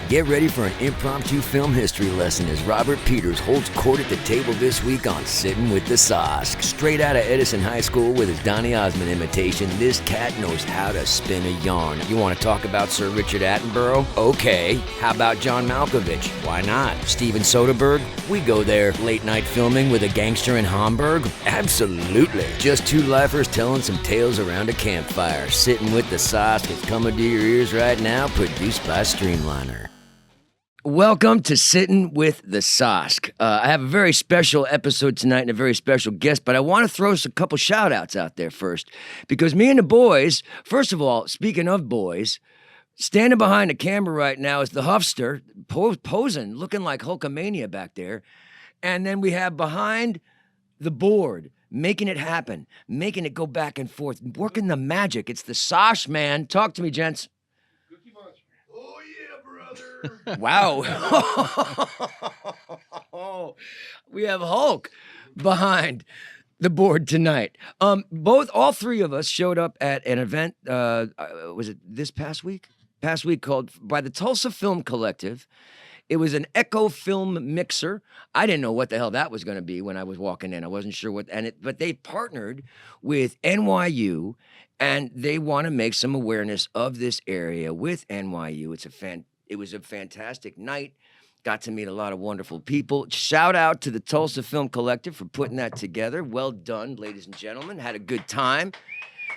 Get ready for an impromptu film history lesson as Robert Peters holds court at the table this week on Sitting with the Sosk. Straight out of Edison High School with his Donny Osmond imitation, this cat knows how to spin a yarn. You want to talk about Sir Richard Attenborough? Okay. How about John Malkovich? Why not? Steven Soderbergh? We go there. Late night filming with a gangster in Hamburg? Absolutely. Just two lifers telling some tales around a campfire. Sitting with the Sosk is coming to your ears right now, produced by Streamliner. Welcome to Sitting with the Sosk. I have a very special episode tonight and a very special guest, but I want to throw a couple shout-outs out there first, because me and the boys, first of all, speaking of boys, standing behind the camera right now is the Huffster, posing, looking like Hulkamania back there, and then we have behind the board, making it happen, making it go back and forth, working the magic. It's the Sosh Man. Talk to me, gents. Wow. We have Hulk behind the board tonight. All three of us showed up at an event, was it this past week? Called by the Tulsa Film Collective. It was an Echo Film Mixer. I didn't know what the hell that was going to be when I was walking in. I wasn't sure but they partnered with NYU, and they want to make some awareness of this area with NYU. It was a fantastic night. Got to meet a lot of wonderful people. Shout out to the Tulsa Film Collective for putting that together. Well done, ladies and gentlemen. Had a good time.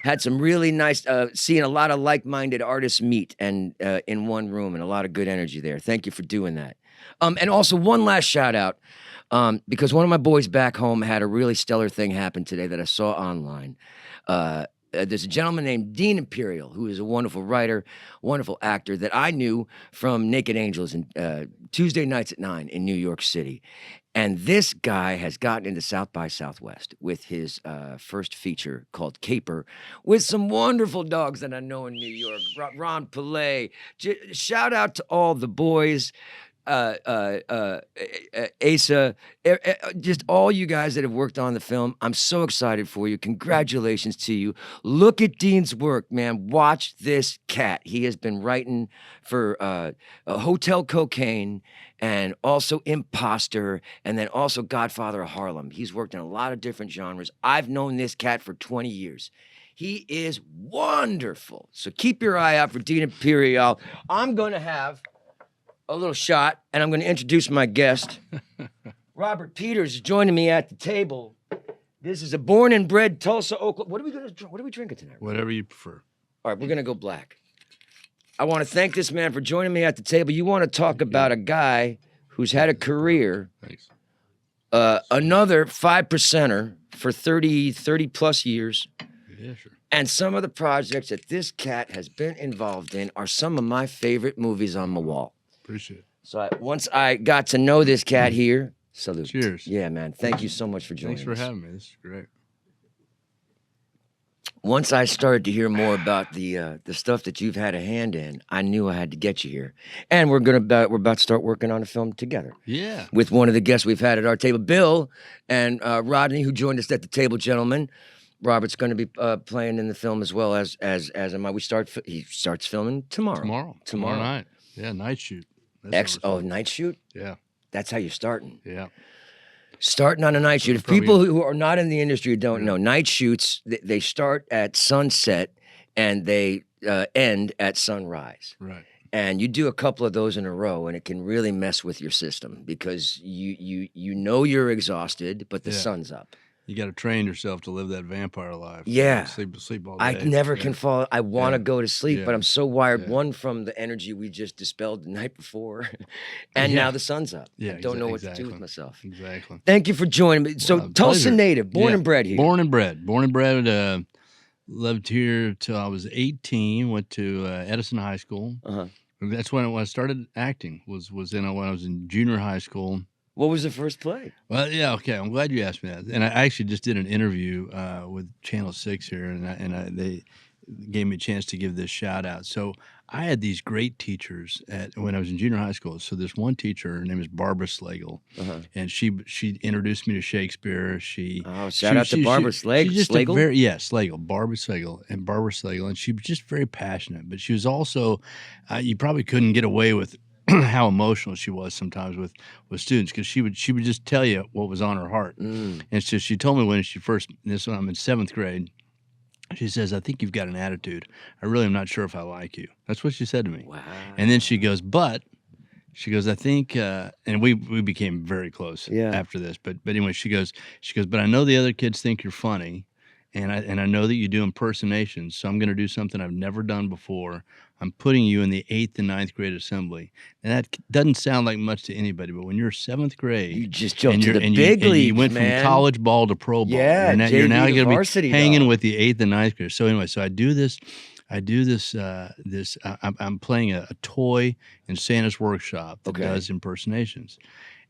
Had some really nice, seeing a lot of like-minded artists meet and in one room, and a lot of good energy there. Thank you for doing that. And also one last shout out, because one of my boys back home had a really stellar thing happen today that I saw online. There's a gentleman named Dean Imperial, who is a wonderful writer, wonderful actor that I knew from Naked Angels and Tuesday Nights at 9 in New York City. And this guy has gotten into South by Southwest with his first feature called Caper, with some wonderful dogs that I know in New York. Ron Pillay. Shout out to all the boys. Asa, just all you guys that have worked on the film. I'm so excited for you. Congratulations to you. Look at Dean's work, man. Watch this cat. He has been writing for Hotel Cocaine and also Imposter, and then also Godfather of Harlem. He's worked in a lot of different genres. I've known this cat for 20 years. He is wonderful. So keep your eye out for Dean Imperial. I'm going to have a little shot, and I'm going to introduce my guest. Robert Peters is joining me at the table. This is a born and bred Tulsa, Oklahoma. What are we drinking tonight? Whatever you prefer. All right, we're going to go black. I want to thank this man for joining me at the table. You want to talk about a guy who's had a career. Thanks. Another 5%er for 30 plus years. Yeah, sure. And some of the projects that this cat has been involved in are some of my favorite movies on my wall. Appreciate it. So once I got to know this cat here, salute. Cheers. Yeah, man. Thank you so much for joining us. Thanks for having me. This is great. Once I started to hear more about the stuff that you've had a hand in, I knew I had to get you here. And we're about to start working on a film together. Yeah. With one of the guests we've had at our table, Bill and Rodney, who joined us at the table, gentlemen. Robert's going to be playing in the film as well as am I. He starts filming tomorrow. Tomorrow night. Yeah, night shoot. Night shoot? Yeah. That's how you're starting. Yeah. Starting on a night shoot. If people who are not in the industry don't know, night shoots, they start at sunset and they end at sunrise. Right. And you do a couple of those in a row, and it can really mess with your system because you know you're exhausted, but the sun's up. You got to train yourself to live that vampire life. Yeah. Sleep all day. I never can fall. I want to go to sleep, but I'm so wired. Yeah. One, from the energy we just dispelled the night before, and now the sun's up. Yeah, I don't know what to do with myself. Exactly. Thank you for joining me. So, Tulsa native, born and bred here. Born and bred. Lived here till I was 18. Went to Edison High School. Uh-huh. That's when I started acting. Was when I was in junior high school. What was the first play? Well, yeah, okay. I'm glad you asked me that. And I actually just did an interview with Channel 6 here, and they gave me a chance to give this shout out. So I had these great teachers when I was in junior high school. So this one teacher, her name is Barbara Slagle, and she introduced me to Shakespeare. Shout out to Barbara Slagle. Slagle, Barbara Slagle, and she was just very passionate. But she was also, you probably couldn't get away with how emotional she was sometimes with students, because she would just tell you what was on her heart. Mm. And so she told me when she first, this when I'm in 7th grade, she says, "I think you've got an attitude. I really am not sure if I like you." That's what she said to me. Wow. And then she goes, "But," she goes, "I think," and we became very close Yeah. after this. But anyway, she goes, "But I know the other kids think you're funny, and I know that you do impersonations. So I'm going to do something I've never done before. I'm putting you in the 8th and 9th grade assembly." And that doesn't sound like much to anybody, but when you're 7th grade, You just jumped to you're the big and leagues, you went man. from college ball to pro ball. Yeah, You're now JV to going to be varsity, hanging dog. with the 8th and 9th graders. So anyway, so I do this. I'm playing a toy in Santa's workshop that Okay. does impersonations,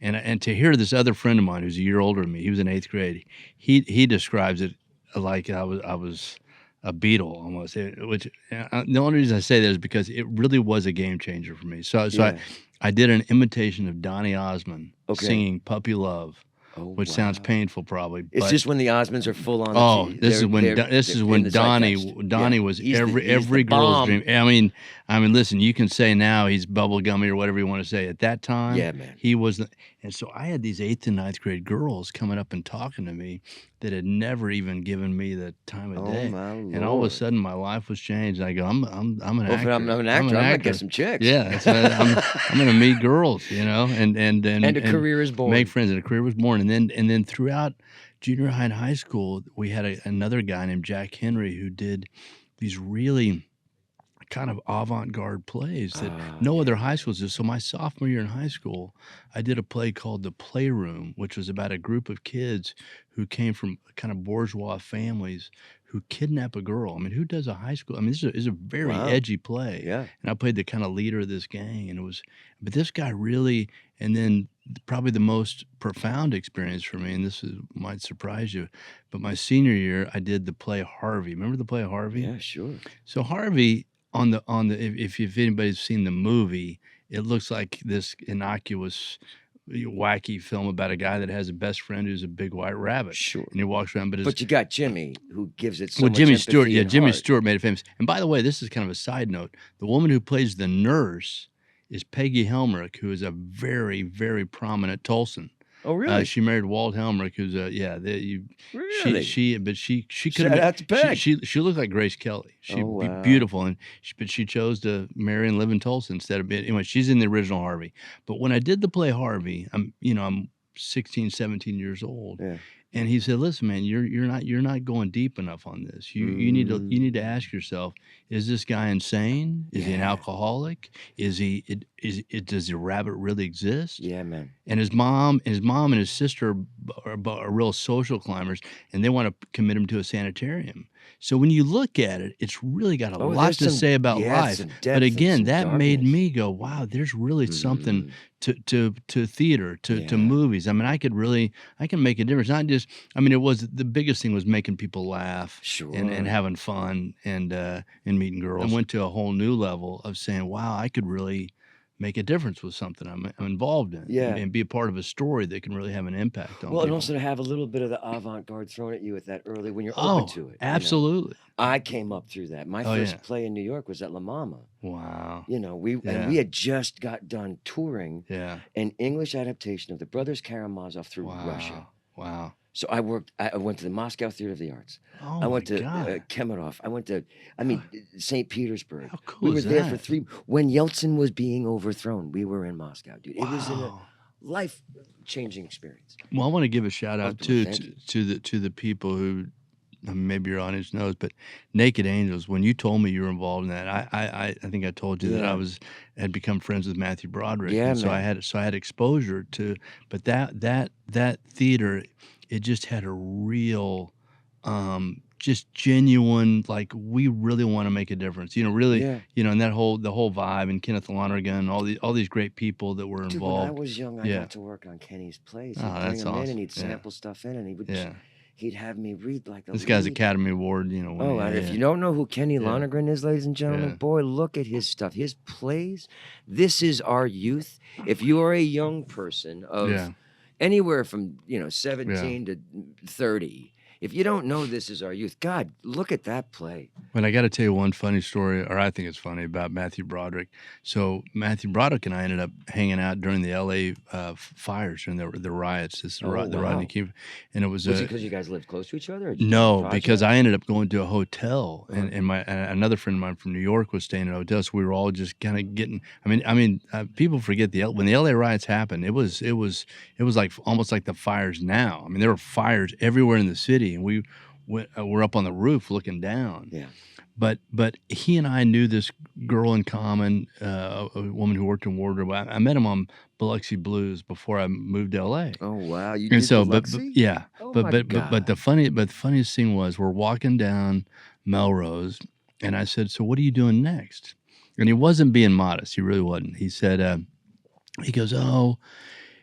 and to hear this other friend of mine who's a year older than me, he was in 8th grade. He describes it like I was a Beatle almost. Which the only reason I say that is because it really was a game changer for me. So Yeah. I did an imitation of Donny Osmond Okay. singing "Puppy Love," Oh, which sounds wow. painful probably. It's but just when the Osmonds are full on. Oh, the- this is they're- when they're- this is they're when in the Donnie zeitgeist. was He's the every girl's bomb. dream. I mean, listen, you can say now he's bubblegummy or whatever you want to say. At that time, Yeah, man. he was. And so I had these 8th and 9th grade girls coming up and talking to me that had never even given me the time of Oh day. my Lord. And all of a sudden, my life was changed. I go, I'm an Hopefully actor. I'm an actor. I'm gonna get some chicks. Yeah, that's what I'm going to meet girls, and And a career is born. make friends, and a career was born. And then throughout junior high and high school, we had another guy named Jack Henry who did these really kind of avant-garde plays that no other high schools did. So my sophomore year in high school, I did a play called The Playroom, which was about a group of kids who came from kind of bourgeois families who kidnap a girl. I mean, who does a high school? I mean, this is a very Wow. edgy play. Yeah. And I played the kind of leader of this gang, and but this guy really, and then probably the most profound experience for me, and might surprise you, but my senior year, I did the play Harvey. Remember the play Harvey? Yeah, sure. So Harvey, if anybody's seen the movie, it looks like this innocuous, wacky film about a guy that has a best friend who's a big white rabbit. Sure. And he walks around, But you got Jimmy, who gives it so well, much Jimmy empathy Stewart, and Jimmy heart. Stewart made it famous. And by the way, this is kind of a side note. The woman who plays the nurse is Peggy Helmrich, who is a very, very prominent Tulsan. Oh, really? She married Walt Helmrich, who's Really? she could Shout out to Peg. she looked like Grace Kelly. She Oh, wow. beautiful, but she chose to marry and live in Tulsa instead of being. Anyway, she's in the original Harvey. But when I did the play Harvey, I'm 16, 17 years old. Yeah. And he said, "Listen, man, you're not going deep enough on this. You need to ask yourself: is this guy insane? Is he an Yeah. alcoholic? Does the rabbit really exist?" Yeah, man. And his mom and his sister are real social climbers, and they want to commit him to a sanitarium. So when you look at it, it's really got a Oh, lot there's to some- say about yeah, life. some depth But and again, some that made darkness. me go, "Wow, there's really something Mm. to theater, to Yeah. movies." I mean, I can make a difference. Not just, I mean, the biggest thing was making people laugh Sure. and having fun and meeting girls. I went to a whole new level of saying, "Wow, I could really make a difference with something I'm involved in, Yeah. and be a part of a story that can really have an impact on Well, and people." also to have a little bit of the avant-garde thrown at you at that early when you're Oh, open to it. you know. absolutely! I came up through that. My Oh, first yeah. play in New York was at La Mama. Wow. We Yeah. had just got done touring Yeah. an English adaptation of the Brothers Karamazov through Wow. Russia. Wow. So I went to the Moscow Theater of the Arts. Oh, I went my to God. Kemenov. I went to, St. Petersburg. How cool We were is there that? for when Yeltsin was being overthrown. We were in Moscow, dude. It was a Wow. life-changing experience. Well, I want to give a shout out Oh, too thank to the people who, I mean, maybe your audience knows, but Naked Angels. When you told me you were involved in that, I think I told you that Yeah. had become friends with Matthew Broderick, Yeah, and so man. I had exposure to. But that theater, it just had a real, just genuine, like, we really want to make a difference. Really, Yeah. and the whole vibe, and Kenneth Lonergan, all these great people that were Dude, when I involved. was young, I Yeah. got to work on Kenny's plays. He'd Oh, bring that's them in awesome. and he'd Yeah. sample stuff in, and he would Yeah. he'd have me read like the This guy's lead. Academy Award, winning. Oh, and if yeah. you don't know who Kenny Yeah. Lonergan is, ladies and gentlemen, Yeah. boy, look at his stuff. His plays. This is our youth. If you are a young person of Yeah. anywhere from 17 to 30, If you don't know This Is Our Youth, God, look at that play. But I got to tell you one funny story, or I think it's funny, about Matthew Broderick. So Matthew Broderick and I ended up hanging out during the L.A. Fires, during the riots. This is the Oh, Rodney wow. King, and it was Was it because you guys lived close to each other? Or did you do a no, project? because I ended up going to a hotel, Uh-huh. and another friend of mine from New York was staying at a hotel. So we were all just kind of getting. People forget when the L.A. riots happened. It was like almost like the fires now. I mean, there were fires everywhere in the city, and we're up on the roof looking down. Yeah. But he and I knew this girl in common, a woman who worked in wardrobe. I met him on Biloxi Blues before I moved to L.A. Oh, wow. You And did so, Biloxi? yeah, Oh, but my but God. but the funniest thing was we're walking down Melrose, and I said, "So what are you doing next?" And he wasn't being modest. He really wasn't. He said, he goes, "Oh,"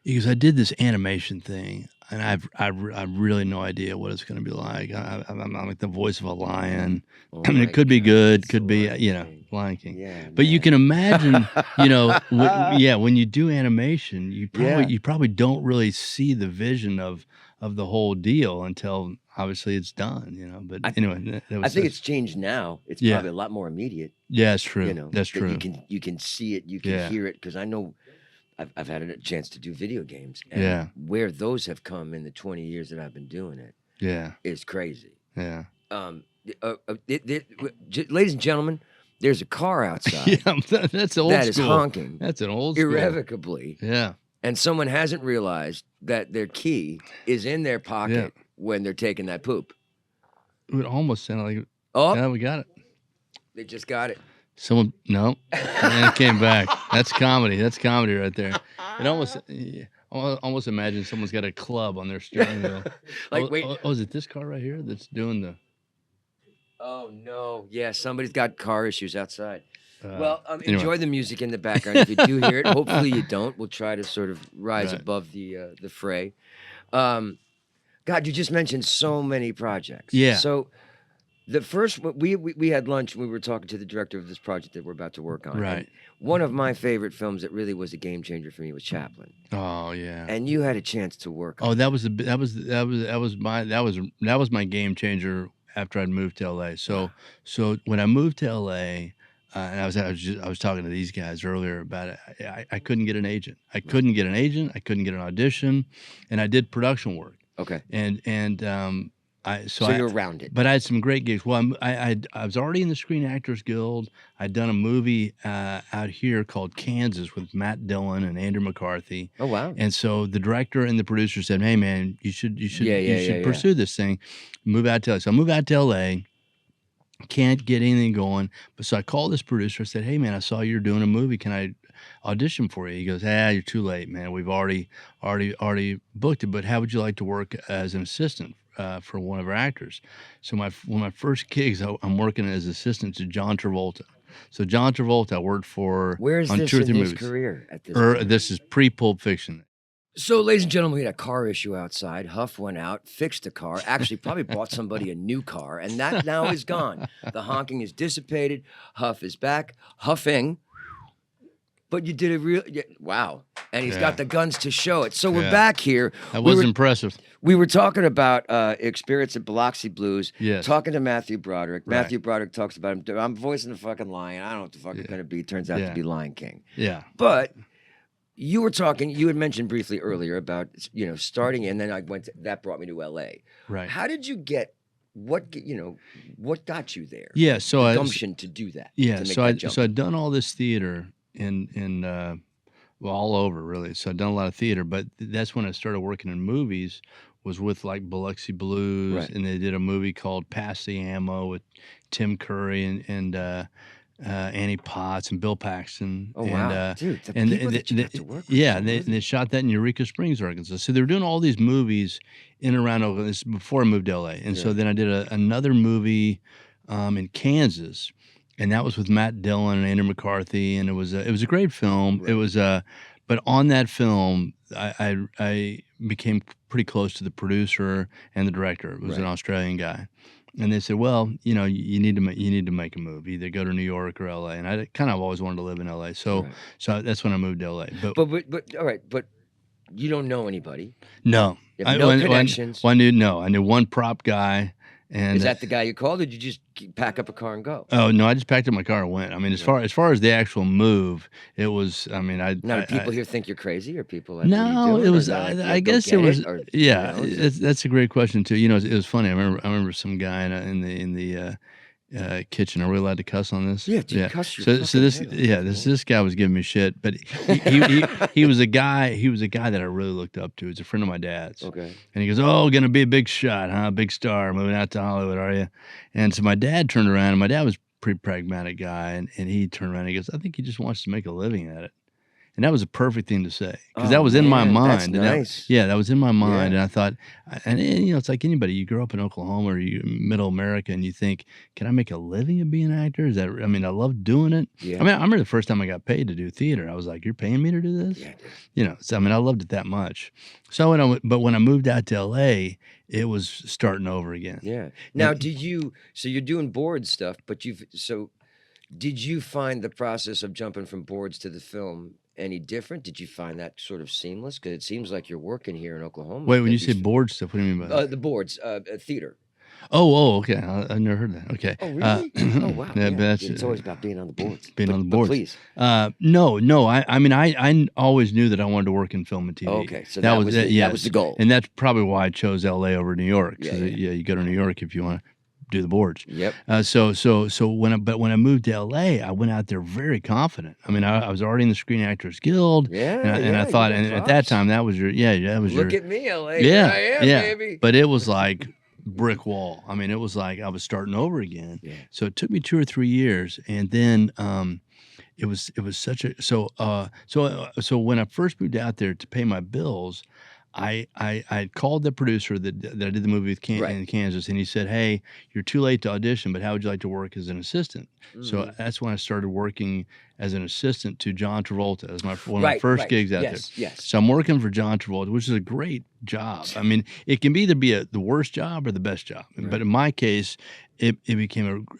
he goes, "I did this animation thing, and I've really no idea what it's going to be like. I'm like the voice of a lion. Oh, I mean, my it could be God. good, It's could be, Lion King. Lion King. Yeah, But you man. can imagine, when you do animation, Yeah. you probably don't really see the vision of the whole deal until obviously it's done, But I- anyway, that I was think it's changed now. It's Yeah. probably a lot more immediate. yeah, it's true. That's that true. You can see it, you can Yeah. hear it. Because I know I've had a chance to do video games, and Yeah. where those have come in the 20 years that I've been doing it Yeah, is crazy. yeah, Ladies and gentlemen, there's a car outside yeah. That's old that is school. honking That's an old school. irrevocably, Yeah, and someone hasn't realized that their key is in their pocket when they're taking that poop. it would almost sound like Oh, yeah, we got it. they just got it. Someone no, and it came back. That's comedy. That's comedy right there. It almost imagine someone's got a club on their steering wheel. Like, wait. Is it this car right here that's doing the? Oh no! Yeah, somebody's got car issues outside. Well, anyway. enjoy the music in the background if you do hear it. Hopefully you don't. We'll try to sort of rise Right. above the fray. God, you just mentioned so many projects. Yeah. So the first we had lunch and we were talking to the director of this project that we're about to work on. and Right. one of my favorite films that really was a game changer for me was Chaplin, Oh yeah. and you had a chance to work on. Oh, that was my game changer after I'd moved to LA. So when I moved to LA, and I was talking to these guys earlier about it. I couldn't get an agent. I couldn't get an audition, and I did production work. Okay. So you're around it. But I had some great gigs. Well, I was already in the Screen Actors Guild. I'd done a movie out here called Kansas with Matt Dillon and Andrew McCarthy. Oh wow. And so the director and the producer said, "Hey man, you should Yeah. pursue this thing. Move out to LA." So I moved out to LA. Can't get anything going. But so I called this producer. I said, "Hey man, I saw you're doing a movie. Can I audition for you?" He goes, "You're too late, man. We've already booked it. But how would you like to work as an assistant for one of our actors?" So one of my first gigs, I'm working as assistant to John Travolta. So John Travolta, I worked for Where is on this 2 or in 3 his movies. career at this point? This is pre-Pulp Fiction. So, ladies and gentlemen, we had a car issue outside. Huff went out, fixed the car, actually probably bought somebody a new car, and that now is gone. The honking is dissipated. Huff is back, huffing. But you did a real, wow. And he's Yeah. got the guns to show it. So we're Yeah. back here. That We was were- impressive. We were talking about experience at Biloxi Blues. Yes. Talking to Matthew Broderick. Right. Matthew Broderick talks about him. I'm voicing the fucking lion. I don't know what the fuck it's going to be. Turns out Yeah. to be Lion King. Yeah. But you were talking, you had mentioned briefly earlier about, starting, and then that brought me to LA. Right. How did you get, what got you there? Yeah. So The I gumption to do that. Yeah, to make so that jump. I'd done all this theater in all over really. So I'd done a lot of theater, but that's when I started working in movies. Was with like Biloxi Blues, Right. and they did a movie called Pass the Ammo with Tim Curry and Annie Potts and Bill Paxton. Oh, and, wow. Dude, the and people they- that you they- got to work with. yeah, so and they good. shot that in Eureka Springs, Arkansas. So they were doing all these movies in and around Oakland. This is before I moved to LA, and so Yeah. then I did another movie in Kansas, and that was with Matt Dillon and Andrew McCarthy, and it was a great film. Right. It was but on that film, I became pretty close to the producer and the director. It was an Right. Australian guy. And they said, "Well, you need to make a move. Either go to New York or LA." And I kind of always wanted to live in LA, so Right. so that's when I moved to LA. But But all right, but you don't know anybody. No, You have no connections. I knew one prop guy, and Is that the guy you called, or did you just pack up a car and go? oh no, I just packed up my car and went. I mean, as far as the actual move, it was. I mean, Now, do people I here think you're crazy, or people like, what are you no, doing? it Or was. they're like, yeah, I go guess get it was. it, or, Yeah, you know, that's a great question too. You know, it was funny. I remember some guy in the kitchen. Are we allowed to cuss on this? Yeah, dude, cuss your So fucking this head off, this guy was giving me shit, but he was a guy. He was a guy that I really looked up to. He's a friend of my dad's. Okay. And he goes, "Oh, gonna be a big shot, huh? Big star, moving out to Hollywood, are you?" And so my dad turned around, and my dad was a pretty pragmatic guy, and he turned around and he goes, "I think he just wants to make a living at it." And that was a perfect thing to say because Oh, that was in my man, mind. that's and that- nice. yeah, that was in my mind, Yeah. and I thought, and you know, it's like anybody. You grow up in Oklahoma or you Middle America, and you think, "Can I make a living of being an actor?" Is that? I mean, I love doing it. Yeah. I mean, I remember the first time I got paid to do theater. I was like, "You're paying me to do this?" Yeah, dude. You know. So I mean, I loved it that much. So when I moved out to L.A., it was starting over again. Yeah. Now, so you're doing board stuff, but did you find the process of jumping from boards to the film any different? Did you find that sort of seamless? Because it seems like you're working here in Oklahoma. Wait, when that you say these- board stuff, what do you mean by that? the boards, theater. Okay. I never heard that. Okay. Oh, really? Oh, wow. Yeah, Yeah. but that's, It's always about being on the boards. being But- on the but boards. please. No. I mean, I always knew that I wanted to work in film and TV. Okay, so that was the goal. And that's probably why I chose LA over New York. 'Cause, Yeah. you go to New York if you want to do the boards. Yep. So when I moved to LA, I went out there very confident. I mean, I was already in the Screen Actors Guild. Yeah. And I you thought, got and at that props. time, that was your, that was Look your, at me, LA. yeah, Here I am, yeah. baby. But it was like brick wall. I mean, it was like I was starting over again. Yeah. So it took me 2 or 3 years, and then it was such a so when I first moved out there to pay my bills, I called the producer that I did the movie with Right. in Kansas, and he said, "Hey, you're too late to audition, but how would you like to work as an assistant?" So Mhm. that's when I started working as an assistant to John Travolta. As one of my Right, first right. gigs out there. Yes. So I'm working for John Travolta, which is a great job. I mean, it can either be the worst job or the best job. Right. But in my case, it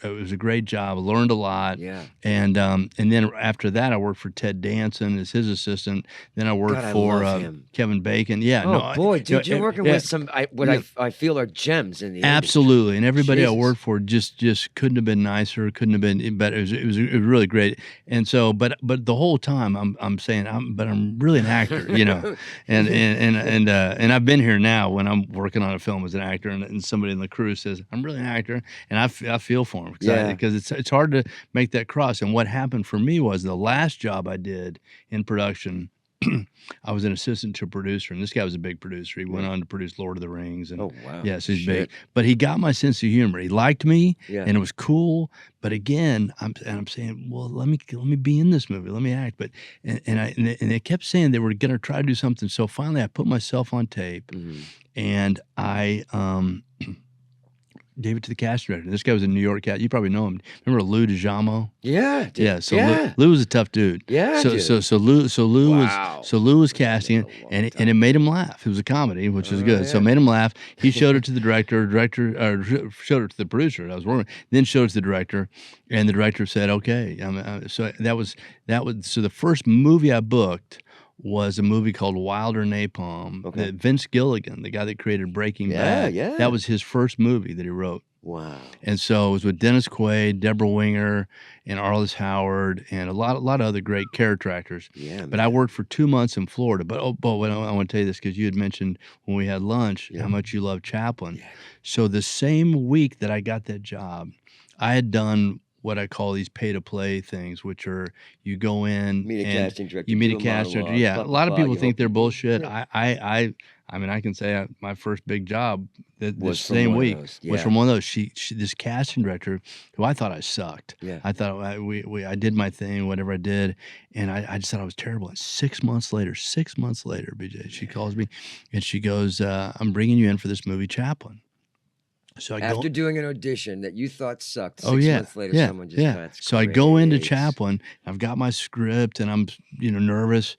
was a great job. I learned a lot. Yeah. And then after that, I worked for Ted Danson as his assistant. Then I worked God, I for love him. Kevin Bacon. Yeah. Oh, no, boy, you know, dude, you're working yeah, with some yeah. I feel are gems in the industry. Absolutely, and everybody I Jesus. worked for just couldn't have been nicer. Couldn't have been, but it was really great. And so, but the whole time I'm saying I'm really an actor, you know. And I've been here now when I'm working on a film as an actor, and somebody in the crew says I'm really an actor, and I feel for him Yeah. because it's hard to make that cross. And what happened for me was the last job I did in production. I was an assistant to a producer, and this guy was a big producer. He went on to produce Lord of the Rings, and Oh, wow. yeah, so he's Shit. big. But he got my sense of humor. He liked me, Yeah. and it was cool. But again, I'm saying, well, let me be in this movie. Let me act. But and they kept saying they were going to try to do something. So finally, I put myself on tape, Mhm. and I gave it to the casting director. This guy was a New York cat. You probably know him. Remember Lou DiGiamo? Yeah. Dude. Yeah. So yeah. Lou was a tough dude. Yeah, So dude. Lou Wow. was casting it, Been a long and time. it made him laugh. It was a comedy, which is Oh, good. So yeah. it made him laugh. He showed it to the director. Showed it to the producer that I was working with, then showed it to the director, and the director said, "Okay." So that was so the first movie I booked was a movie called Wilder Napalm. Okay. That Vince Gilligan, the guy that created Breaking Yeah, Bad, yeah. that was his first movie that he wrote. Wow. And so it was with Dennis Quaid, Deborah Winger, and Arliss Howard, and a lot of other great character actors. Yeah. But I worked for 2 months in Florida. But I want to tell you this because you had mentioned when we had lunch Yeah. how much you love Chaplin. Yeah. So the same week that I got that job, I had done what I call these pay-to-play things, which are you go in Meet a and casting director. you meet do a casting director. monologue, Yeah, blah, a blah, lot of blah, people you think hope they're you- bullshit. Yeah. I mean, I can say my first big job this Was from same one of week those. was Yeah. from one of those. She this casting director who I thought I sucked. Yeah. I thought I did my thing, whatever I did, and I just thought I was terrible. And 6 months later, BJ, she calls me, and she goes, "I'm bringing you in for this movie, Chaplin." So I go. After doing an audition that you thought sucked, 6 Oh yeah, months later, yeah, someone just yeah. that's So I go into great. Chaplin. I've got my script, and I'm nervous.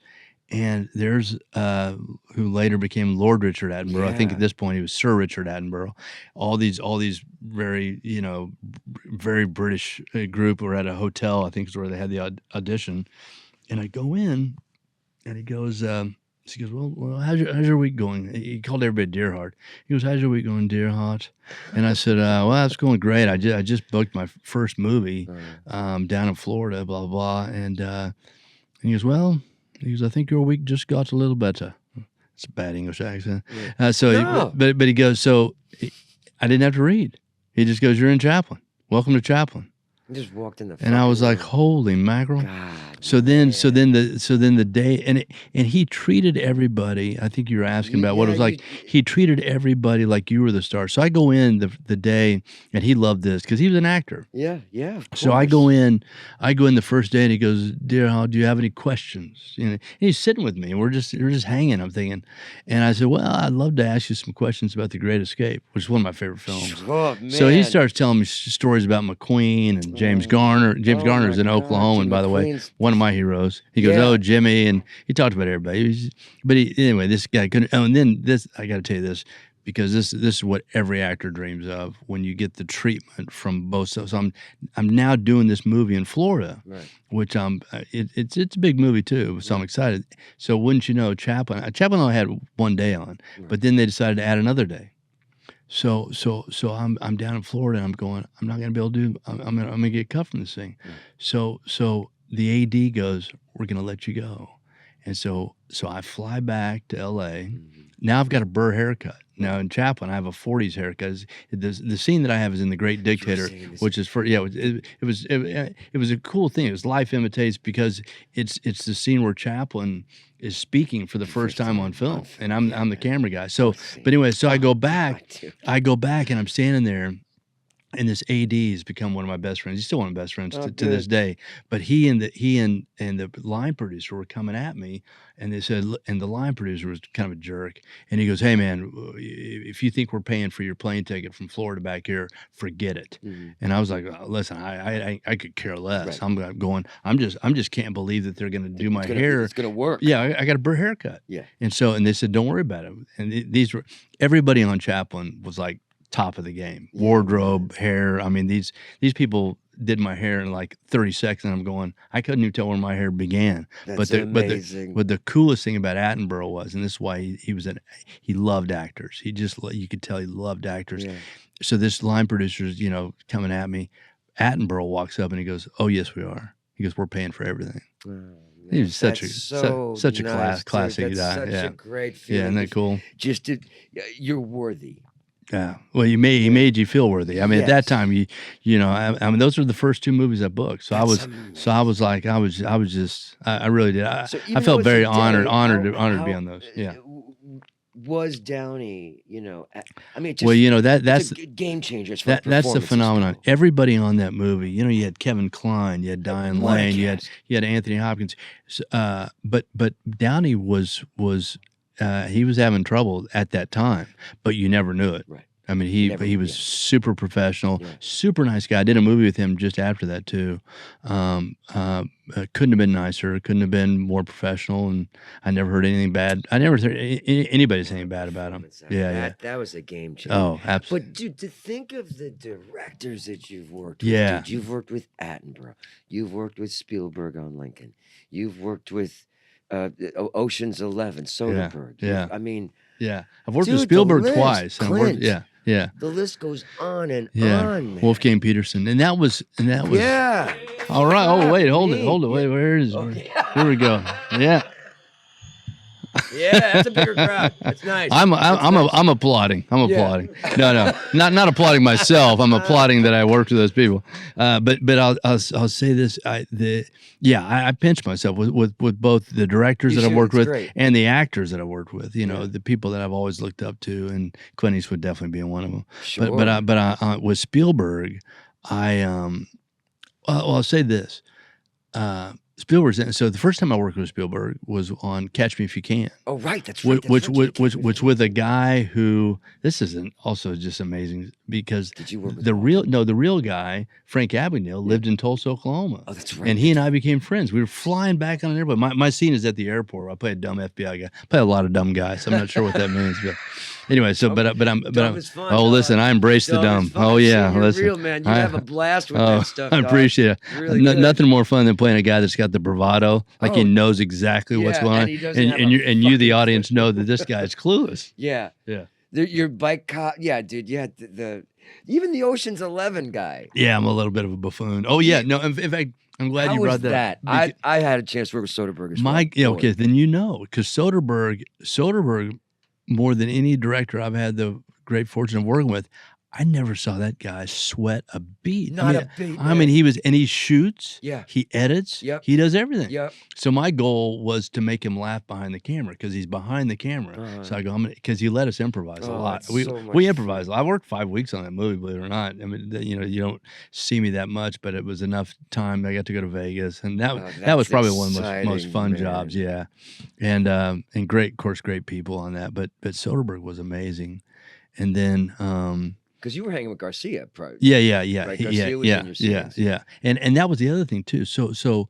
And there's who later became Lord Richard Attenborough. I think Yeah. at this point he was Sir Richard Attenborough. All these very very British group were at a hotel. I think is where they had the audition. And I go in, and he goes, So he goes, well, how's your week going? He called everybody Deerheart. He goes, how's your week going, Deerheart? And I said, well, it's going great. I just booked my first movie down in Florida, blah, blah, blah. And he goes, I think your week just got a little better. It's a bad English accent. Yeah. But he goes, I didn't have to read. He just goes, you're in Chaplin. Welcome to Chaplin. I just walked in the. And I was like, room. holy mackerel. God, so then the day, and he treated everybody. I think you were asking about what it was like. He treated everybody like you were the star. So I go in the day, and he loved this because he was an actor. Yeah. So I go in the first day, and he goes, "Dear, do you have any questions?" And he's sitting with me, and we're just hanging. I'm thinking, and I said, "Well, I'd love to ask you some questions about The Great Escape, which is one of my favorite films." Oh, man. So he starts telling me stories about McQueen and James Garner. James Garner's an Oklahoman, by the way, one of my heroes. He goes, "Oh, Jimmy," and he talked about everybody. Anyway, this guy couldn't. Oh, and then this, I got to tell you this, because this is what every actor dreams of when you get the treatment from both sides. So I'm now doing this movie in Florida, which it's a big movie too. So I'm excited. So wouldn't you know, Chaplin only had one day on, but then they decided to add another day. So I'm down in Florida, and I'm going, I'm not gonna be able to do. I'm gonna get cut from this thing. So the AD goes, we're gonna let you go, and so I fly back to LA. Now I've got a Burr haircut. Now in Chaplin, I have a 40s haircut. The scene that I have is in The Great Dictator, which is it was a cool thing. It was Life Imitates, because it's the scene where Chaplin is speaking for the first time on film, and I'm the camera guy. So, but anyway, so I go back, and I'm standing there. And this AD has become one of my best friends. He's still one of my best friends to this day. But he and the line producer were coming at me, and they said, and the line producer was kind of a jerk. And he goes, "Hey man, if you think we're paying for your plane ticket from Florida back here, forget it." And I was like, "Listen, I could care less. I'm going. I'm just can't believe that they're going to do my hair. It's going to work. Yeah, I got a Burr haircut. Yeah. And they said, don't worry about it. And these were everybody on Chaplin was like top of the game. Wardrobe, hair. I mean, these people did my hair in like 30 seconds, and I'm going, I couldn't even tell where my hair began. That's amazing. But the coolest thing about Attenborough was, and this is why he loved actors. You could tell he loved actors. Yeah. So this line producer's, coming at me. Attenborough walks up and he goes, "Oh yes, we are." He goes, "We're paying for everything." He was such a classic guy. That's such a great feeling. Yeah, isn't that cool? You're worthy. Yeah. Well, he made you feel worthy. I mean, at that time, I mean, those were the first two movies I booked. So I was really did. I felt very honored to be on those. Yeah. Was Downey, I mean, that's a game changer. That's the phenomenon. Everybody on that movie, you had Kevin Kline, you had Diane Lane, you had Anthony Hopkins, but Downey was he was having trouble at that time, but you never knew it. Right. I mean, he was super professional, super nice guy. I did a movie with him just after that too. Couldn't have been nicer. Couldn't have been more professional. And I never heard anything bad. I never heard anybody say anything bad about him. That was a game changer. Oh, absolutely. But dude, to think of the directors that you've worked with. Yeah. Dude, you've worked with Attenborough. You've worked with Spielberg on Lincoln. You've worked with Ocean's 11, Soderbergh. Yeah. I mean. Yeah. I've worked with Spielberg twice. Clint. Yeah. The list goes on and on, man. Wolfgang Peterson. And that was Yeah. All right. Oh, wait, hold it. Wait, where is it? Okay. Here we go. Yeah. Yeah, that's a bigger crowd. That's nice. I'm applauding. I'm applauding. No, not applauding myself. I'm applauding that I worked with those people. But I'll say this. I pinch myself with both the directors that I've worked with and the actors that I've worked with. The people that I've always looked up to, and Clint Eastwood definitely being one of them. Sure. But with Spielberg, I'll say this. Spielberg's. So the first time I worked with Spielberg was on Catch Me If You Can. Oh, right, that's right. Which with a guy who, this isn't also just amazing because Did you work with the real guy, Frank Abagnale, lived in Tulsa, Oklahoma. Oh, that's right. And he and I became friends. We were flying back on an airplane. My scene is at the airport. I play a dumb FBI guy. I play a lot of dumb guys. I'm not sure what that means, but Anyway, so but Dumb I'm is fun, oh dog. listen, I embrace the Dumb is dumb. fun. Oh See, yeah, you're listen. real, man. You have a blast with Oh, that stuff. I dog. appreciate it. Really good. Nothing more fun than playing a guy that's got the bravado, like he Oh, knows exactly what's yeah, going on, and he doesn't have a you, the fucking audience, clue. know that this guy's clueless. Yeah. Yeah. Your bike cop. Yeah, dude. Yeah. The even the Ocean's 11 guy. Yeah, I'm a little bit of a buffoon. Oh yeah, no. In fact, I'm glad How you was brought that. that? I had a chance to work with Soderbergh as well. Yeah, Boy. okay, then you know, because Soderbergh, more than any director I've had the great fortune of working with, I never saw that guy sweat a beat. Not a beat, I mean, he shoots, Yeah. he edits, Yep. he does everything. Yep. So my goal was to make him laugh behind the camera because he's behind the camera. So I go, because he let us improvise a lot. it's We so much we improvised. I worked 5 weeks on that movie, believe it or not. I mean, you don't see me that much, but it was enough time. I got to go to Vegas, and that was that's probably one of the most exciting, fun man. jobs. Yeah, and great, of course, great people on that. But Soderbergh was amazing, and then. Because you were hanging with Garcia, probably. Yeah. Right, He- Garcia was in your scenes. yeah. And that was the other thing too. So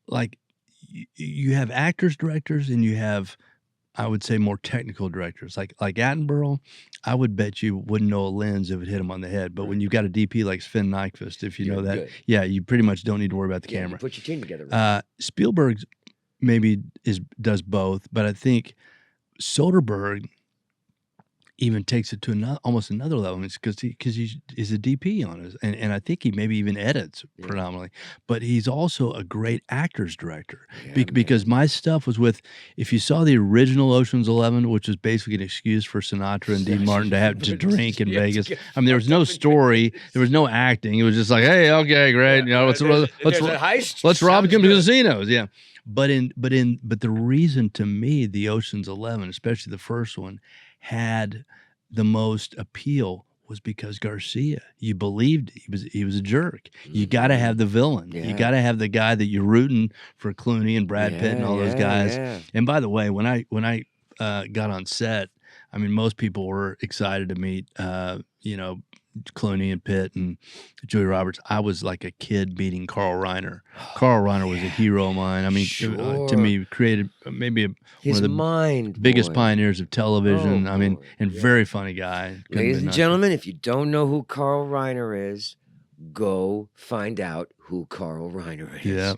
like you have actors, directors, and you have, I would say, more technical directors. Like Attenborough, I would bet you wouldn't know a lens if it hit him on the head. But when you've got a DP like Sven Nykvist, if you You're know that, good. yeah, you pretty much don't need to worry about the Yeah, you camera. put your team together. Right? Spielberg maybe does both, but I think Soderbergh even takes it to almost another level because he's a DP on it, and I think he maybe even edits predominantly, but he's also a great actors director because my stuff was with, if you saw the original Ocean's 11, which was basically an excuse for Sinatra and Dean Martin to have to drink in Vegas. I mean, there was no story, there was no acting. It was just like, hey, okay, great, you know, let's heist. let's rob Sounds some good. casinos, yeah. But the reason to me the Ocean's 11, especially the first one, had the most appeal was because Garcia, you believed he was a jerk. You got to have the villain. Yeah. You got to have the guy that you're rooting for, Clooney and Brad Pitt and all those guys. Yeah. And by the way, when I got on set, I mean, most people were excited to meet, Clooney and Pitt and Julia Roberts. I was like a kid meeting Carl Reiner. Carl Reiner was a hero of mine. I mean, to me, created maybe one His of the mind, biggest boy. pioneers of television. Oh, I mean, boy. and very funny guy. Couldn't Ladies be and nicer. gentlemen, if you don't know who Carl Reiner is, go find out who Carl Reiner is. Yeah.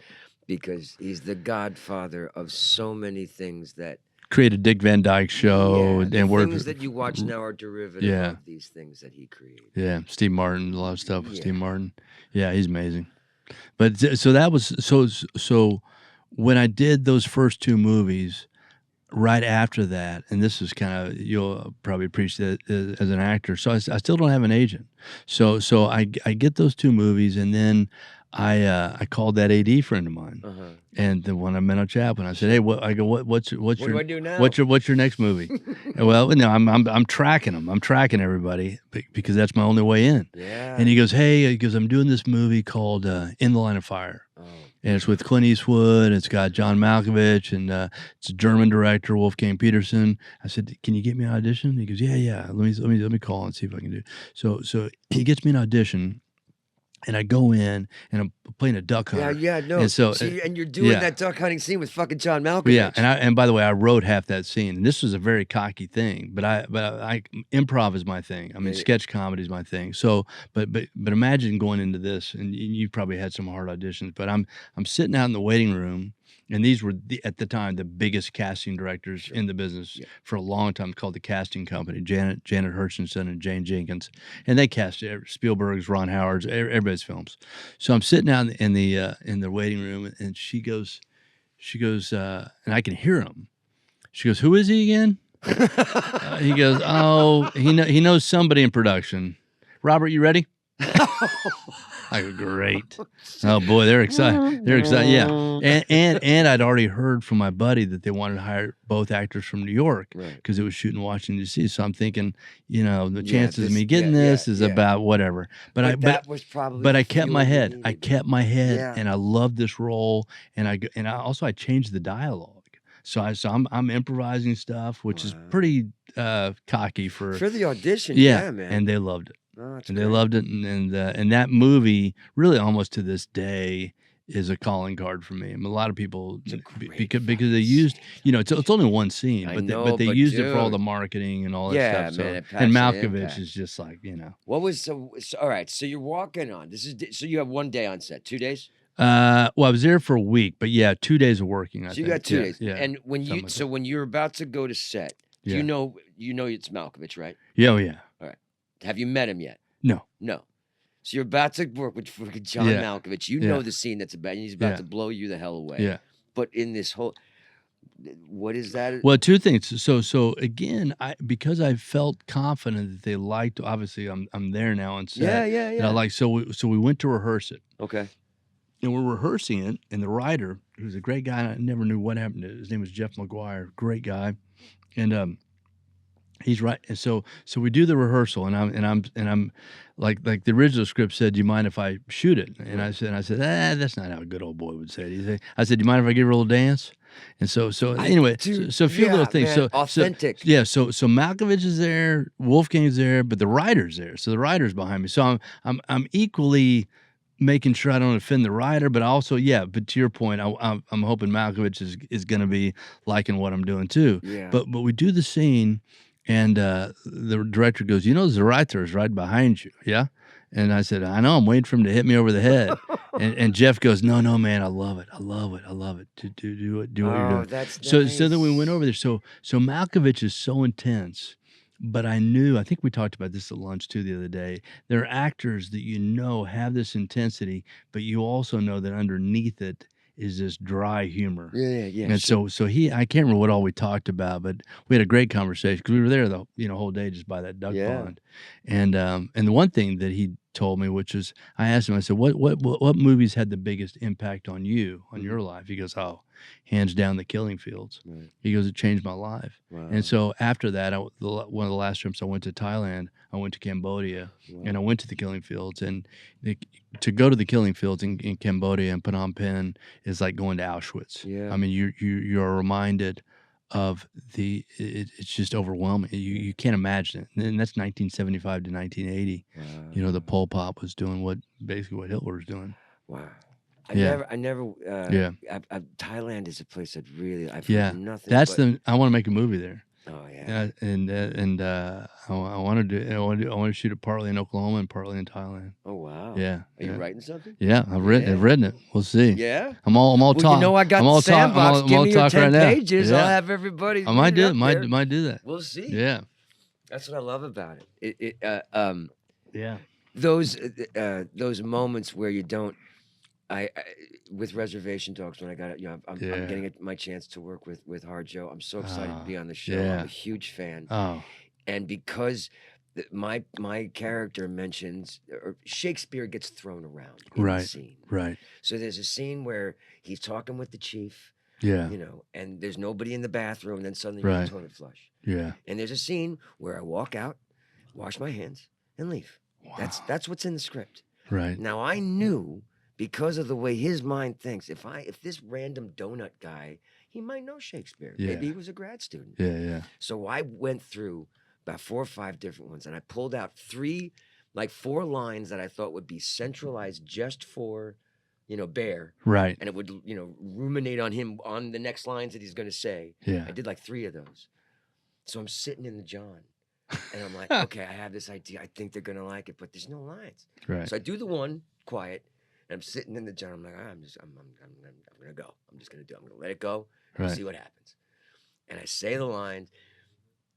Because he's the godfather of so many things that Created Dick Van Dyke Show, the and things that you watch now are derivative of these things that he created. yeah, Steve Martin, a lot of stuff with Yeah. Steve Martin. Yeah, he's amazing. But so that was so when I did those first two movies, right after that, and this is kind of, you'll probably appreciate it as an actor. So I still don't have an agent. So I get those two movies, and then I called that AD friend of mine, and the one I met on Chaplin. I said, "Hey, what's What your do I do now? what's your next movie?" Well, no, I'm tracking them. I'm tracking everybody because that's my only way in. Yeah. And he goes, I'm doing this movie called In the Line of Fire. Oh. And it's with Clint Eastwood. It's got John Malkovich, and it's a German director, Wolfgang Peterson. I said, "Can you get me an audition?" He goes, "Yeah. Let me call and see if I can do." So he gets me an audition, and I go in and I'm playing a duck hunter. Yeah, no. And so, See, and you're doing yeah. that duck hunting scene with fucking John Malkovich. Yeah, and by the way, I wrote half that scene, and this was a very cocky thing. But I improv is my thing. I mean, sketch comedy is my thing. So, but imagine going into this, and you probably had some hard auditions. But I'm sitting out in the waiting room, and these were at the time the biggest casting directors in the business for a long time. It's called the Casting Company. Janet Hutchinson and Jane Jenkins, and they cast Spielberg's, Ron Howard's, everybody's films. So I'm sitting out in the waiting room, and she goes, and I can hear him. She goes, "Who is he again?" He goes, "Oh, he knows somebody in production. Robert, you ready?" I go, "Great." Oh boy, they're excited. They're excited. Yeah. And I'd already heard from my buddy that they wanted to hire both actors from New York because it was shooting in Washington D.C. So I'm thinking, the chances of me getting this is about whatever. But that was probably. But I kept my fuel you head. needed. I kept my head, and I loved this role. And I changed the dialogue. So I'm improvising stuff, which is pretty cocky for the audition. Yeah, man. And they loved it. Oh, that's And great. they loved it, and that movie really almost to this day is a calling card for me. I mean, a lot of people It's a great because fucking they used, scene. you know, it's only one scene, I but know, they but used it for all the dude, marketing and all that yeah, stuff. man, So it and packs an Malkovich impact. is just like, you know. What was so all right? So you're walking on. So you have 1 day on set, 2 days. Well, I was there for a week, but yeah, 2 days of working. I So you think. got 2 Yeah, days, yeah, and something like that. when you're about to go to set, do Yeah. you know it's Malkovich, right? Yeah, oh, yeah. All right. Have you met him yet? No. No. So you're about to work with freaking John Yeah. Malkovich. You Yeah. know the scene that's about, and he's about Yeah. to blow you the hell away. Yeah. But in this whole, what is that? Well, two things. So again, because I felt confident that they liked. Obviously, I'm there now on set. Yeah, yeah, And I yeah. like so we went to rehearse it, Okay. and we're rehearsing it, and the writer, who's a great guy, and I never knew what happened to. His name was Jeff McGuire, great guy, and he's right. And so we do the rehearsal, and I'm like the original script said, "Do you mind if I shoot it?" And I said, that's not how a good old boy would say it. I said, "Do you mind if I give her a little dance?" And so anyway, dude, so a few little yeah, things. man, authentic. So Malkovich is there, Wolfgang's there, but the writer's there. So the writer's behind me. So I'm equally making sure I don't offend the writer, but also but to your point, I'm hoping Malkovich is going to be liking what I'm doing too. Yeah. But we do the scene. And the director goes, "You know, the writer is right behind you, yeah?" And I said, "I know. I'm waiting for him to hit me over the head." and Jeff goes, "No, man, I love it. I love it. I love it. Do what you're Oh, doing." that's So nice. then we went over there. So Malkovich is so intense, but I think we talked about this at lunch too the other day. There are actors that have this intensity, but you also know that underneath it is this dry humor. Yeah, yeah. And so I can't remember what all we talked about, but we had a great conversation because we were there the whole day just by that duck Yeah. pond. And the one thing that he told me, which was, I asked him, I said, what movies had the biggest impact on you, on your life? He goes, "Oh, hands down, The Killing Fields." Right. He goes, "It changed my life." Wow. And so after that, one of the last trips I went to Thailand, I went to Cambodia, and I went to the Killing Fields. And to go to the Killing Fields in Cambodia and Phnom Penh is like going to Auschwitz. Yeah. I mean, you are reminded of it's just overwhelming. You can't imagine it. And that's 1975 to 1980. Wow. The Pol Pot was doing basically what Hitler was doing. Wow. Yeah. I never. Yeah. Thailand is a place that really I've Yeah. heard nothing. That's but, I want to make a movie there. Oh yeah. And I want to shoot it partly in Oklahoma and partly in Thailand. Oh wow. Yeah. Are you writing something? Yeah, I've written it. We'll see. Yeah. I'm all Well, talk. you know I got I'm the all talk. sandbox. Give me your talk 10 right now. pages. Yeah. I'll have everybody. I might read it do up there. might do that. We'll see. Yeah. That's what I love about it. Yeah. Those moments where you don't. I with Reservation Dogs when I got it, I'm getting my chance to work with Hard Joe. I'm so excited to be on the show. yeah. I'm a huge fan, Oh. and because my character mentions or Shakespeare gets thrown around in the scene. Right. So there's a scene where he's talking with the chief, Yeah. and there's nobody in the bathroom. And then suddenly Right. you toilet flush. Yeah. And there's a scene where I walk out, wash my hands, and leave. Wow. That's what's in the script. Right. Now I knew because of the way his mind thinks, if this random donut guy, he might know Shakespeare. Yeah. Maybe he was a grad student. Yeah. So I went through about 4 or 5 different ones, and I pulled out 4 lines that I thought would be centralized just for, Bear, Right. and it would, ruminate on him on the next lines that he's going to say. Yeah. I did 3 of those. So I'm sitting in the John, and I'm like, okay, I have this idea. I think they're going to like it, but there's no lines. Right. So I do the one quiet, and I'm sitting in the John. I'm like, I'm going to go. I'm just going to do it. I'm going to let it go and Right. see what happens. And I say the lines.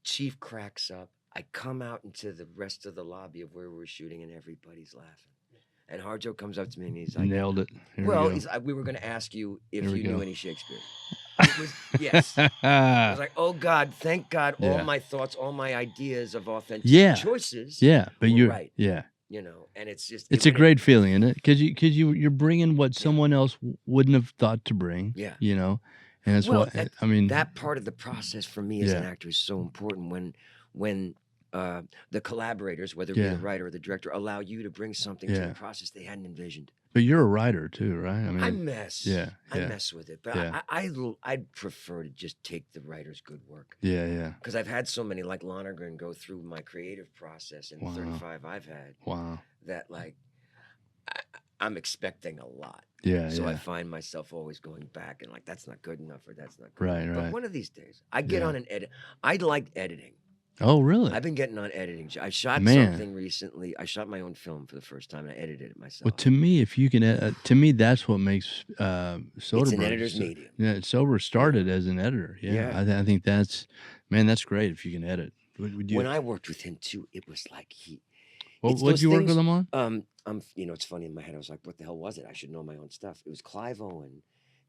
Chief cracks up. I come out into the rest of the lobby of where we're shooting, and everybody's laughing. And Harjo comes up to me, and he's like, Nailed it. Here well, we go. we were going to ask you if Here we you knew go. any Shakespeare. It was, yes. I was like, oh, God, thank God, all Yeah. my thoughts, all my ideas of authentic Yeah. choices, Yeah, but were you're right. Yeah. And it's just... It's a great feeling, isn't it? Because you're bringing what someone else wouldn't have thought to bring. Yeah. And it's Well, what that part of the process for me as an Yeah. actor is so important when the collaborators, whether it be Yeah. the writer or the director, allow you to bring something to the process they hadn't envisioned. But you're a writer too, right? I mean, I mess. yeah, I yeah. mess with it, but Yeah. I'd prefer to just take the writer's good work. Yeah. Because I've had so many like Lonergan go through my creative process in Wow. 35 I've had Wow. that I'm expecting a lot. Yeah, So I yeah. find myself always going back and like, that's not good enough or that's not good Right, enough. But right. one of these days, I get Yeah. on an edit. I like editing. Oh, really? I've been getting on editing. I shot Man. something recently. I shot my own film for the first time and I edited it myself. Well, to me, if you can, to me, that's what makes Soderbergh. It's an editor's medium. Yeah, Soderbergh started as an editor. Yeah, Yeah. I think that's, man, that's great if you can edit. Would you? When I worked with him too, it was like What it's would those you work things- with him on? It's funny in my head. I was like, what the hell was it? I should know my own stuff. It was Clive Owen,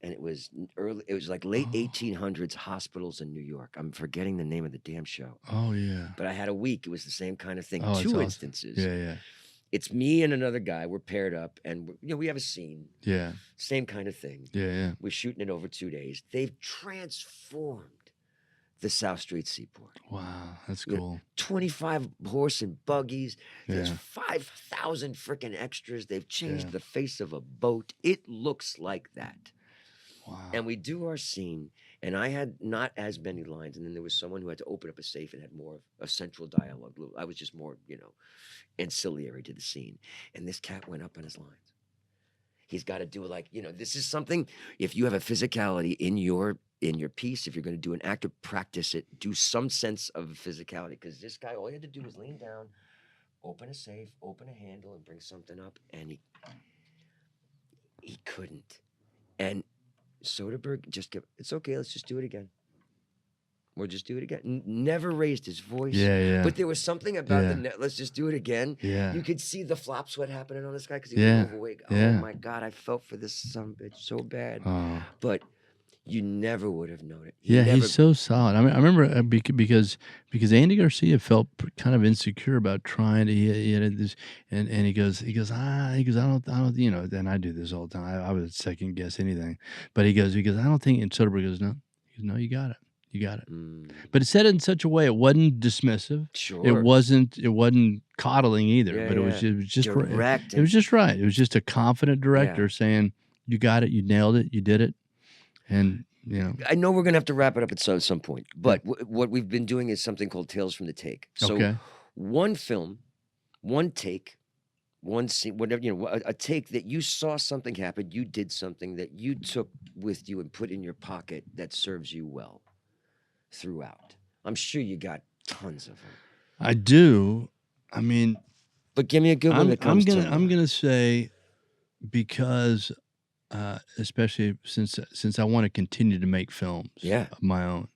and it was early. It was like late 1800s hospitals in New York. I'm forgetting the name of the damn show. Oh yeah. But I had a week. It was the same kind of thing. Oh, it's Two awesome. instances. Yeah, yeah, It's me and another guy. We're paired up, and we have a scene. yeah, Same kind of thing. yeah. We're shooting it over 2 days. They've transformed the South Street Seaport. Wow, that's Yeah. cool. 25 horse and buggies. There's Yeah. 5,000 freaking extras. They've changed Yeah. the face of a boat. It looks like that. Wow. And we do our scene, and I had not as many lines, and then there was someone who had to open up a safe and had more of a central dialogue. I was just more, ancillary to the scene. And this cat went up on his lines. He's got to do this is something. If you have a physicality in your piece, if you're going to do an actor, practice it. Do some sense of physicality, because this guy, all he had to do was lean down, open a safe, open a handle, and bring something up, and he couldn't. And Soderbergh it's okay. Let's just do it again. We'll just do it again. Never raised his voice. Yeah, yeah. But there was something about Yeah. let's just do it again. Yeah. You could see the flop sweat happening on this guy because he Yeah, was overweight. yeah. Oh my God, I felt for this son of a bitch so bad. Oh. But you never would have known it. Yeah, never, he's so solid. I mean, I remember because Andy Garcia felt kind of insecure about trying to. He had this, and he goes, I don't, and I do this all the time. I would second guess anything, but he goes, I don't think. And Soderbergh goes, no, you got it. But it said it in such a way it wasn't dismissive. Sure. It wasn't coddling either. Yeah, but it was just direct. It was just right. It was just a confident director saying, "You got it. You nailed it. You did it." And I know we're gonna have to wrap it up at some point, but what we've been doing is something called Tales from the Take. So okay, one film, one take, one scene, whatever, a take that you saw something happen, you did something that you took with you and put in your pocket that serves you well throughout. I'm sure you got tons of them. I do. I mean, But give me a good one that comes to I'm mind. gonna say because especially since I want to continue to make films Yeah. of my own.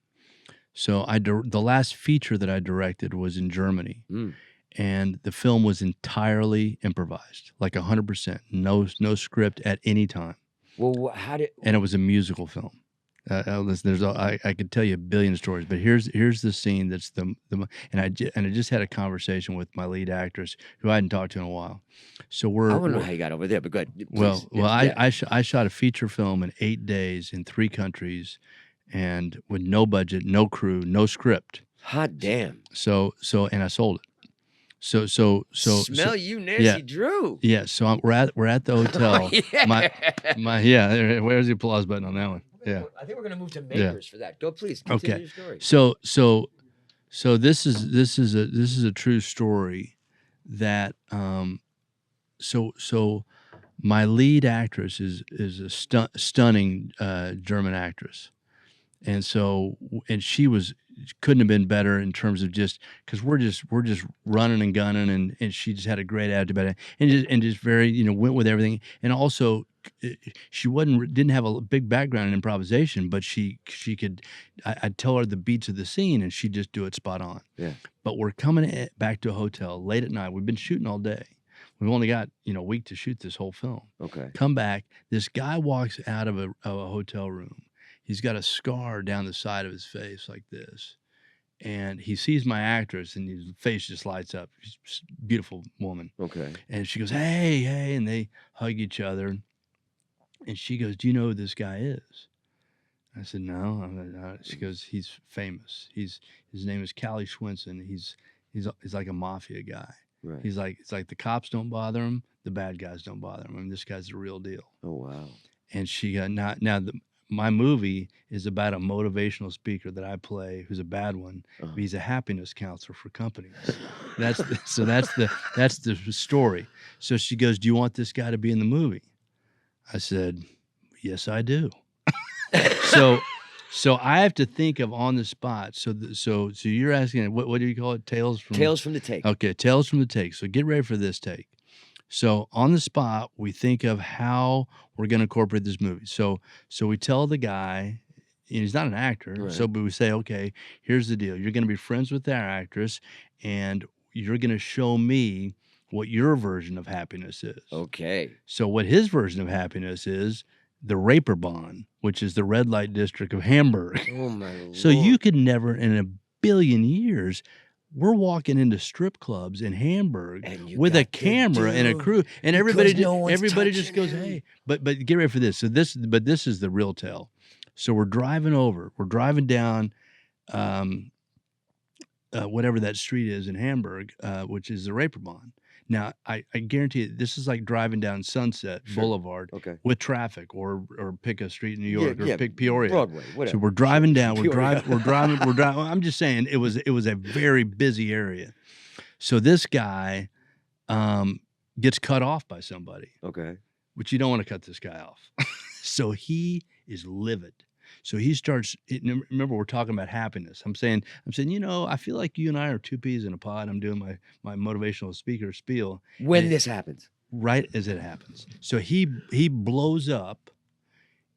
So the last feature that I directed was in Germany, Mm. and the film was entirely improvised, like 100%, no script at any time, Well, how did? and it was a musical film. I could tell you a billion stories, but here's the scene that's the and I just had a conversation with my lead actress who I hadn't talked to in a while. So I don't know how you got over there, but go ahead. Please. I shot a feature film in 8 days in 3 countries, and with no budget, no crew, no script. Hot damn. So and I sold it. So Smell you, Nancy yeah. Drew. yeah. So we're at the hotel. Yeah. Where's the applause button on that one? Yeah. I think we're gonna move to makers for that. Go, please. Okay. Continue your story. So this is a true story that so my lead actress is a stunning German actress, and she couldn't have been better in terms of just because we're just running and gunning, and she just had a great attitude about it, and just very went with everything, and also she didn't have a big background in improvisation, but she could. I'd tell her the beats of the scene, and she'd just do it spot on. Yeah. But we're coming back to a hotel late at night. We've been shooting all day. We've only got a week to shoot this whole film. Okay. Come back. This guy walks out of a hotel room. He's got a scar down the side of his face like this. And he sees my actress, and his face just lights up. She's a beautiful woman. Okay. And she goes, hey, and they hug each other. And she goes, do you know who this guy is? I said, no. She goes, he's famous. His name is Callie Schwinson. He's like a mafia guy. Right. It's like the cops don't bother him, the bad guys don't bother him. I mean, this guy's the real deal. Oh wow. And she got my movie is about a motivational speaker that I play, who's a bad one. Uh-huh. But he's a happiness counselor for companies. That's the story. So she goes, "Do you want this guy to be in the movie?" I said, "Yes, I do." So I have to think of on the spot. So you're asking what do you call it? Tales from the take. Okay, tales from the take. So get ready for this take. So on the spot, we think of how we're going to incorporate this movie. So we tell the guy, and he's not an actor. Right. But we say, okay, here's the deal. You're going to be friends with that actress, and you're going to show me what your version of happiness is. Okay. So what his version of happiness is the Reeperbahn, which is the red light district of Hamburg. Oh my Lord. So you could never in a billion years. We're walking into strip clubs in Hamburg with a camera and a crew, and everybody just goes, "Hey!" But get ready for this. So this is the real tale. So we're driving down, whatever that street is in Hamburg, which is the Reeperbahn. Now, I guarantee you, this is like driving down Sunset Boulevard with traffic, or pick a street in New York, or pick Peoria, Broadway, whatever. So we're driving down. We're Peoria. driving. I'm just saying, it was a very busy area. So this guy gets cut off by somebody. Okay. Which you don't want to cut this guy off. So he is livid. So he starts. Remember, we're talking about happiness. I'm saying, I feel like you and I are two peas in a pod. I'm doing my motivational speaker spiel when this happens. Right as it happens. So he blows up,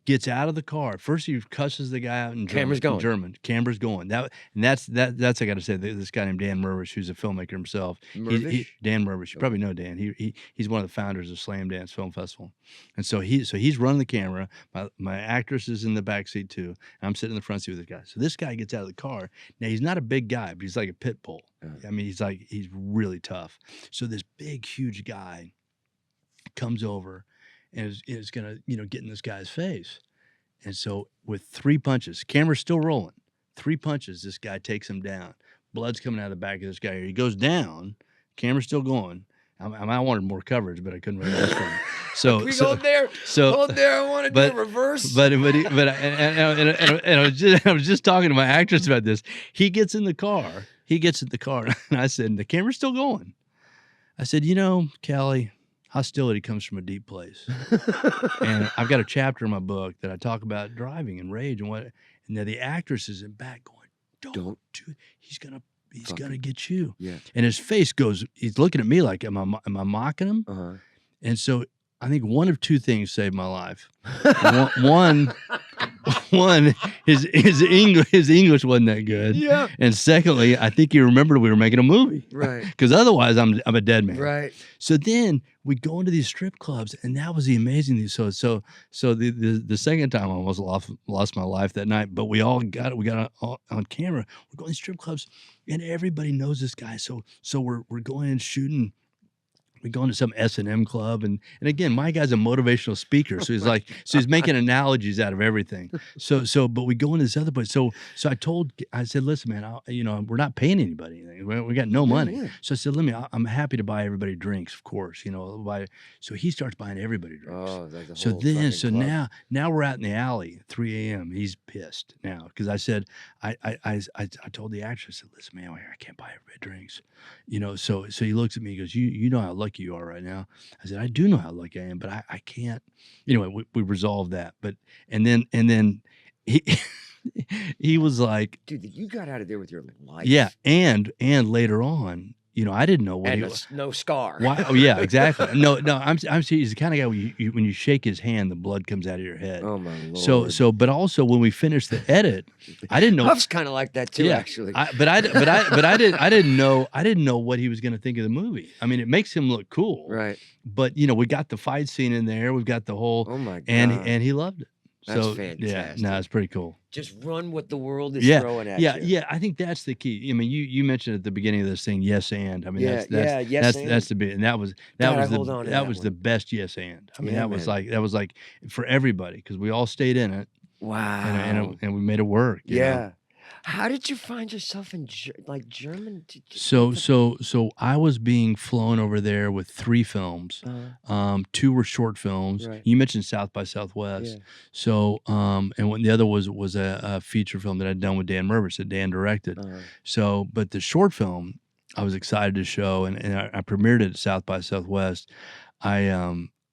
gets out of the car. First, he cusses the guy out in German. Camera's going. That's I got to say. This guy named Dan Mervish, who's a filmmaker himself. Dan Mervish. You probably know Dan. He's one of the founders of Slam Dance Film Festival. And so he's running the camera. My actress is in the back seat too. And I'm sitting in the front seat with this guy. So this guy gets out of the car. Now he's not a big guy, but he's like a pit bull. I mean, he's really tough. So this big, huge guy comes over and is gonna get in this guy's face. And so with 3 punches, camera's still rolling, 3 punches, this guy takes him down. Blood's coming out of the back of this guy here. He goes down, camera's still going. I wanted more coverage, but I couldn't really ask for it. So we go there. Hold there. I want to do a reverse. But I was just talking to my actress about this. He gets in the car, and I said, the camera's still going. I said, Kelly, hostility comes from a deep place. And I've got a chapter in my book that I talk about driving and rage and now the actress is in back going, don't do it. He's gonna get you. Yeah. And his face goes, he's looking at me like, am I mocking him? Uh-huh. And so I think one of two things saved my life. One, his English wasn't that good. Yeah. And secondly, I think he remembered we were making a movie. Right. Because otherwise, I'm a dead man. Right. So then we go into these strip clubs, and that was the amazing thing. So the second time I almost lost my life that night, but we got on camera. We're going to strip clubs, and everybody knows this guy. So we're going and shooting. We go into some S&M club, and again, my guy's a motivational speaker, so he's making analogies out of everything. But we go into this other place. So I said, listen, man, we're not paying anybody anything. We got no money. Yeah. So I said, I'm happy to buy everybody drinks, of course. So he starts buying everybody drinks. Oh, like the whole now we're out in the alley, 3 a.m. He's pissed now because I said, I told the actress, I said, listen, man, I can't buy everybody drinks. So he looks at me, he goes, you know how lucky you are right now. I said, I do know how lucky I am, but I can't. Anyway, we resolved that. But and then he he was like, dude, you got out of there with your life. Yeah, and later on, I didn't know what he was. No scar. Why? Oh yeah, exactly. No. I'm he's the kind of guy when you shake his hand, the blood comes out of your head. Oh my Lord. So, but also when we finished the edit, I didn't know. I was kind of like that too, actually. I didn't know what he was going to think of the movie. I mean, it makes him look cool, right? But we got the fight scene in there. We've got the whole. Oh my God. And he loved it. That's fantastic. Yeah, no, it's pretty cool. Just run what the world is throwing at you. Yeah. I think that's the key. I mean, you mentioned at the beginning of this thing, yes and. I mean, yes that's the bit, and that was the best yes and. I mean, that was like for everybody because we all stayed in it. Wow. And we made it work. You know? How did you find yourself in like German? So I was being flown over there with 3 films. Two were short films. Right. You mentioned South by Southwest. Yeah. So and when the other was a feature film that I'd done with Dan Mervis that Dan directed. So, but the short film I was excited to show, and I premiered it at South by Southwest.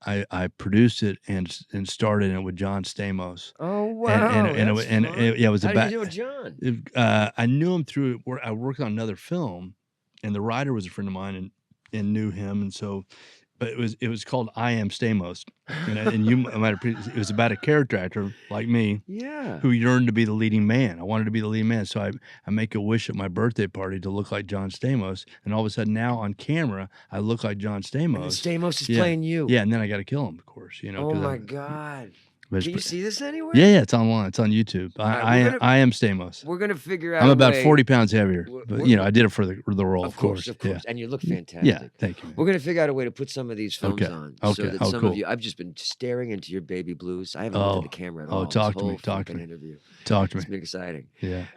I produced it and started it with John Stamos. Oh wow! It was How about. did you know John? I knew him through. I worked on another film, and the writer was a friend of mine, and knew him, and so. But it was called I Am Stamos, and you might have. It was about a character actor like me, Yeah. who yearned to be the leading man. I wanted to be the leading man, so I make a wish at my birthday party to look like John Stamos, and all of a sudden now on camera I look like John Stamos. And Stamos is Yeah. playing you. Yeah, and then I got to kill him, of course. Oh my God! But Can you see this anywhere? Yeah, it's online. It's on YouTube. right, I am Stamos. We're gonna figure out. I'm a about way- 40 pounds heavier, We're- but we're- I did it for the role, Of course, Yeah. and you look fantastic. Yeah, thank you. Man. We're gonna figure out a way to put some of these films Okay. on, so Okay. that Oh, some cool. of you. I've just been staring into your baby blues. I haven't looked Oh. at the camera at Oh, all. talk this to me, whole talk to fucking me. Interview. Talk to me. It's been exciting. Yeah.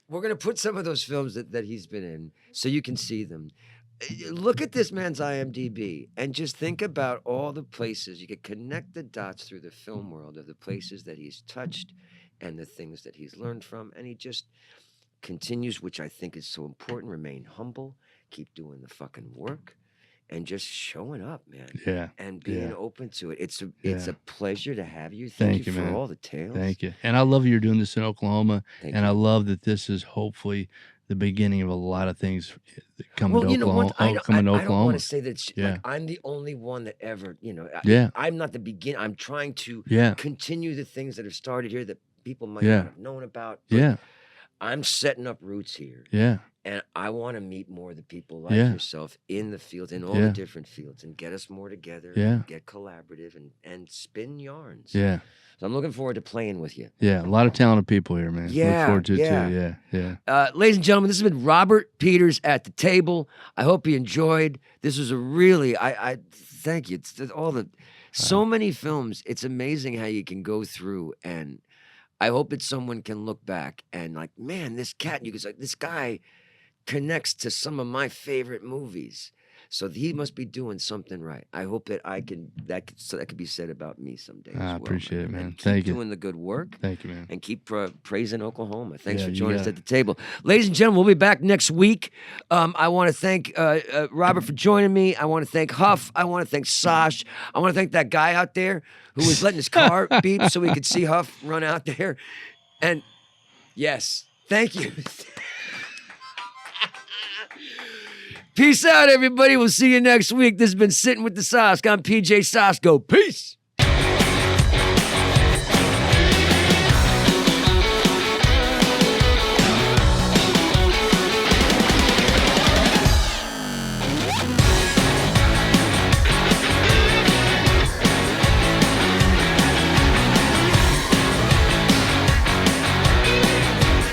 We're gonna put some of those films that he's been in, so you can see them. Look at this man's IMDb and just think about all the places you could connect the dots through the film world of the places that he's touched and the things that he's learned from. And he just continues, which I think is so important. Remain humble, keep doing the fucking work, and just showing up, man. Yeah. And being Yeah. open to it. It's Yeah. a pleasure to have you. Thank Thank you, you for man. all the tales. Thank you. And I love you're doing this in Oklahoma, Thank and you. I love that this is hopefully the beginning of a lot of things that come to Oklahoma. I coming to don't Oklahoma. want to say that Yeah. like I'm the only one that ever, Yeah. I'm not the beginning. I'm trying to Yeah. continue the things that have started here that people might Yeah. not have known about. But Yeah. I'm setting up roots here. Yeah. And I want to meet more of the people like Yeah. yourself in the field, in all Yeah. the different fields, and get us more together, Yeah. and get collaborative and spin yarns. Yeah. So I'm looking forward to playing with you. Yeah. A lot of talented people here, man. Yeah, Look forward to yeah. it too. Yeah. Yeah. Ladies and gentlemen, this has been Robert Peters at the table. I hope you enjoyed. This was a really, I thank you. It's all the, so many films. It's amazing how you can go through, and I hope that someone can look back and like, man, this cat, you can say, this guy connects to some of my favorite movies. So he must be doing something right. I hope that that could be said about me someday. I as well, appreciate it, And man. keep Thank you. doing the good work. Thank you, man. And keep praising Oklahoma. Thanks Yeah, for you joining us got at the table. Ladies and gentlemen, we'll be back next week. I want to thank Robert for joining me. I want to thank Huff. I want to thank Sash. I want to thank that guy out there who was letting his car beep so we could see Huff run out there. And yes, thank you. Peace out, everybody. We'll see you next week. This has been Sitting with the Sosk. I'm PJ Sosko. Peace.